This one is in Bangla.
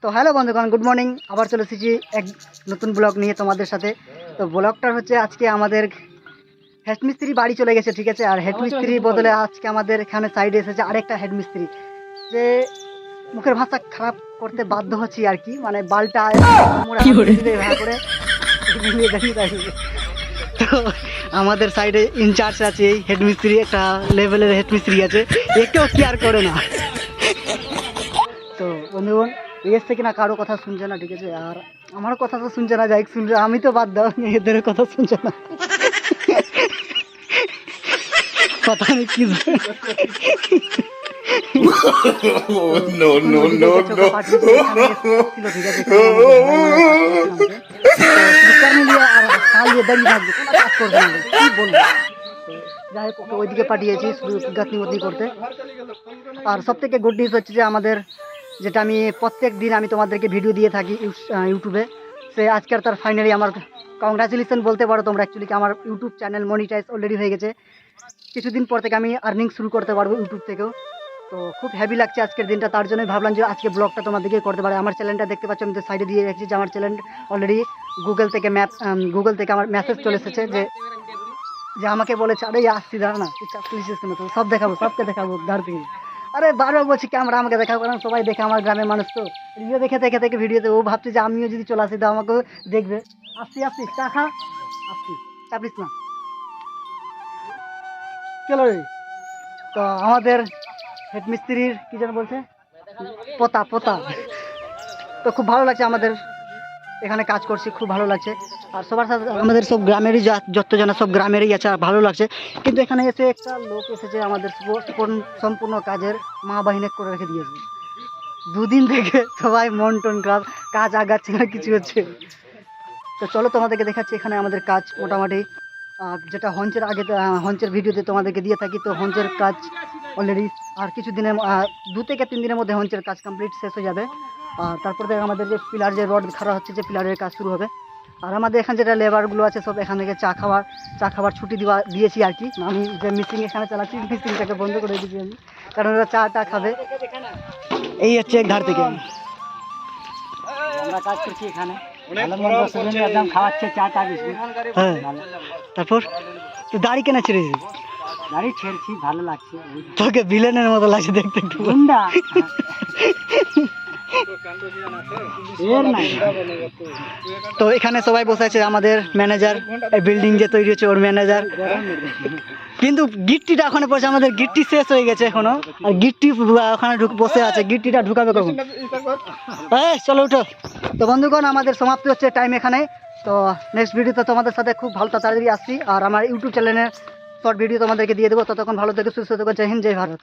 তো হ্যালো বন্ধুগণ, গুড মর্নিং। আবার চলে এসেছি এক নতুন ব্লগ নিয়ে তোমাদের সাথে। তো ব্লগটা হচ্ছে আজকে আমাদের হেডমিস্ত্রি বাড়ি চলে গেছে, ঠিক আছে। আর হেডমিস্ত্রির বদলে আজকে আমাদের এখানে সাইডে এসেছে আরেকটা হেডমিস্ত্রি, যে মুখের ভাষা খারাপ করতে বাধ্য হচ্ছি আর কি, মানে বালটা করে। তো আমাদের সাইডে ইনচার্জ আছে, এই হেডমিস্ত্রি একটা লেভেলের হেডমিস্ত্রি আছে, একেও কেয়ার করে না। তো বন্ধুগণ, এসছে কিনা কারো কথা শুনছে না, ঠিক আছে। আর আমার কথা তো শুনছে না, যাই শুনছে, আমি তো বাদ দাও, এদের কথা শুনছে না। কথা নেই কি যাই হোক, ওইদিকে পাঠিয়েছি শুধু গাঁথনি করতে। আর সব থেকে গুড নিউজ হচ্ছে যে আমাদের, যেটা আমি প্রত্যেক দিন আমি তোমাদেরকে ভিডিও দিয়ে থাকি ইউটিউবে, সে আজকের তার ফাইনালি আমার কংগ্রাচুলেশন বলতে পারো তোমরা। অ্যাকচুয়ালি আমার ইউটিউব চ্যানেল মনিটাইজ অলরেডি হয়ে গেছে। কিছুদিন পর থেকে আমি আর্নিং শুরু করতে পারবো ইউটিউব থেকেও। তো খুব হ্যাপি লাগছে আজকের দিনটা, তার জন্যই ভাবলাম যে আজকে ব্লগটা তোমাদেরকে করতে পারে। আমার চ্যানেলটা দেখতে পাচ্ছ, আমি তো সাইডে দিয়ে রেখেছি যে আমার চ্যানেল অলরেডি গুগল থেকে আমার মেসেজ চলে এসেছে যে আমাকে বলেছে, আরে আসছি দাঁড়া না, তুই তো সব দেখাবো, সবকে দেখাবো দাঁড় থেকে। আরে বারবার বলছি ক্যামেরা আমাকে দেখাবো, কারণ সবাই দেখে, আমার গ্রামের মানুষ তো ভিডিও দেখে ভিডিওতে ও ভাবছে যে আমিও যদি চলে আসি তো আমাকেও দেখবে। আসছি চা খা, আসছি, চাপিস না, চলো রে। তো আমাদের হেডমিস্ত্রির কি যেন বলছে, পোতা। তো খুব ভালো লাগছে আমাদের এখানে কাজ করছি, খুব ভালো লাগছে। আর সবার সাথে আমাদের সব গ্রামেরই যতজন সব গ্রামেরই আছে, আর ভালো লাগছে। কিন্তু এখানে এসে একটা লোক এসেছে আমাদের সম্পূর্ণ কাজের মা বাহিনী করে রেখে দিয়েছে। দুদিন থেকে সবাই মন টন খারাপ, কাজ আগাচ্ছে না, কিছু হচ্ছে। তো চলো তোমাদেরকে দেখাচ্ছি এখানে আমাদের কাজ মোটামুটি, যেটা হঞ্চের আগে হঞ্চের ভিডিওতে তোমাদেরকে দিয়ে থাকি। তো হঞ্চের কাজ অলরেডি আর কিছু দিনের 2 থেকে 3 দিনের মধ্যে হঞ্চের কাজ কমপ্লিট শেষ হয়ে যাবে। আর তারপর থেকে আমাদের যে পিলার, যে রড খাড়া হচ্ছে, যে পিলারের কাজ শুরু হবে। আর আমাদের এখানে যেটা লেবারগুলো আছে সব এখান থেকে চা খাবার ছুটি দিয়েছি আর কি। আমি যে মিটিং এখানে চালাচ্ছি, মিটিংটাকে বন্ধ করে দিয়েছি আমি, কারণ ওরা চা খাবে। এই হচ্ছে এক ধার থেকে আমরা কাজ করছি এখানে, একদম খাওয়াচ্ছে চা বিস্কুট। হ্যাঁ, তারপর তুই দাড়ি কেন ছেড়েছিস? দাড়ি ছেড়েছি, ভালো লাগছে, তোকে ভিলেনের মতো লাগছে দেখতে, একটু গুন্ডা। তো এখানে সবাই বসে আছে, আমাদের ম্যানেজার, এই বিল্ডিং যে তৈরি হচ্ছে ওর ম্যানেজার। কিন্তু গিট্টিটা ওখানে পড়ছে, আমাদের গিট্টি শেষ হয়ে গেছে এখনো, আর গিট্টি ওখানে বসে আছে, গিট্টিটা ঢুকাবে কখন? চলো উঠো। তো বন্ধুগণ, আমাদের সমাপ্তি হচ্ছে টাইম এখানে। তো নেক্সট ভিডিওতে তোমাদের সাথে খুব ভালো তাড়াতাড়ি আসছি। আর আমার ইউটিউব চ্যানেলের শর্ট ভিডিও তোমাদেরকে দিয়ে দেবো। ততক্ষণ ভালো থেকে সুস্থ থেকো। জয় হিন্দ, জয় ভারত।